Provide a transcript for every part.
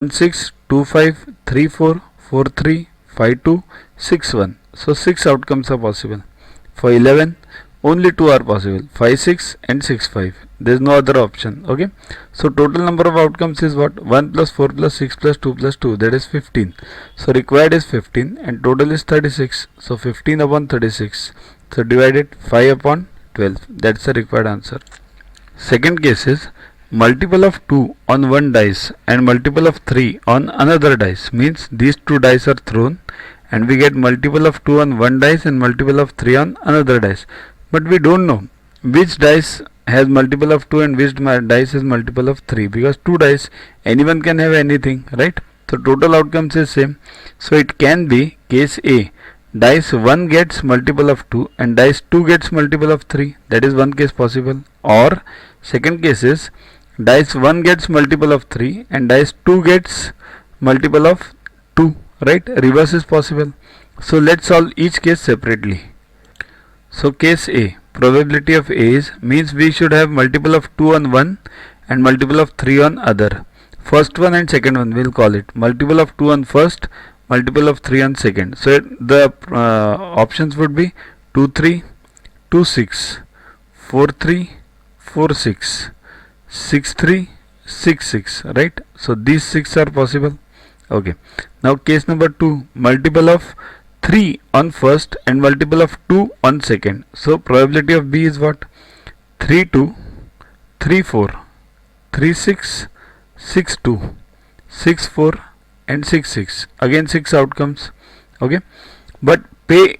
162534435261. So 6 outcomes are possible. For 11 only 2 are possible, 5 6 and 6 5. There is no other option. Okay, so total number of outcomes is what? 1 plus 4 plus 6 plus 2 plus 2, that is 15. So required is 15 and total is 36. So 15 upon 36, so divided 5 upon 12. That's the required answer. Second case is multiple of 2 on one dice and multiple of 3 on another dice. Means these two dice are thrown and we get multiple of 2 on one dice and multiple of 3 on another dice. But we don't know which dice has multiple of 2 and which dice has multiple of 3, because 2 dice, anyone can have anything, right? So total outcomes is same. So it can be case A, dice 1 gets multiple of 2 and dice 2 gets multiple of 3. That is one case possible. Or second case is dice 1 gets multiple of 3 and dice 2 gets multiple of 2, right? Reverse is possible. So let's solve each case separately. So case A, probability of A is, means we should have multiple of 2 on one and multiple of 3 on other. First one and second one we'll call it multiple of 2 on first, multiple of 3 on second. So the options would be 2 3, 2 6, 4 3, 4 6, 6 3, 6 6, right? So these 6 are possible. Okay, now case number 2, multiple of 3 on first and multiple of 2 on second. So probability of B is what? 3 2, 3 4, 3 6, 6 2, 6 4 and 6 6. Again 6 outcomes. Okay, but P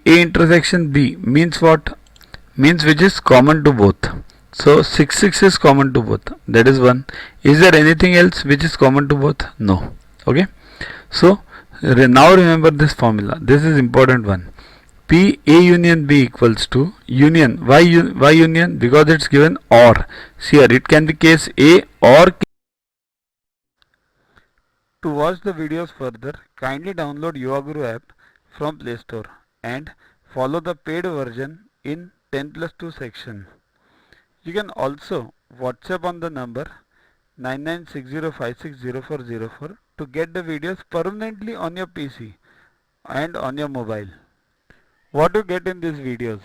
A intersection B means what? Means which is common to both. So 6 6 is common to both. That is one. Is there anything else which is common to both? No. Okay, so now remember this formula. This is important one. P A union B equals to union. Why union? Because it's given or. See here, it can be case A or case. To watch the videos further, kindly download Yuvaguru app from Play Store and follow the paid version in 10+2 section. You can also WhatsApp on the number 9960560404 to get the videos permanently on your PC and on your mobile. What you get in these videos?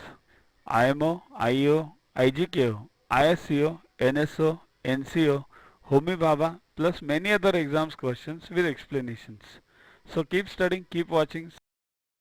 IMO, IO, IGKO, ISCO, NSO, NCO, Homi Bhabha plus many other exams questions with explanations. So keep studying, keep watching.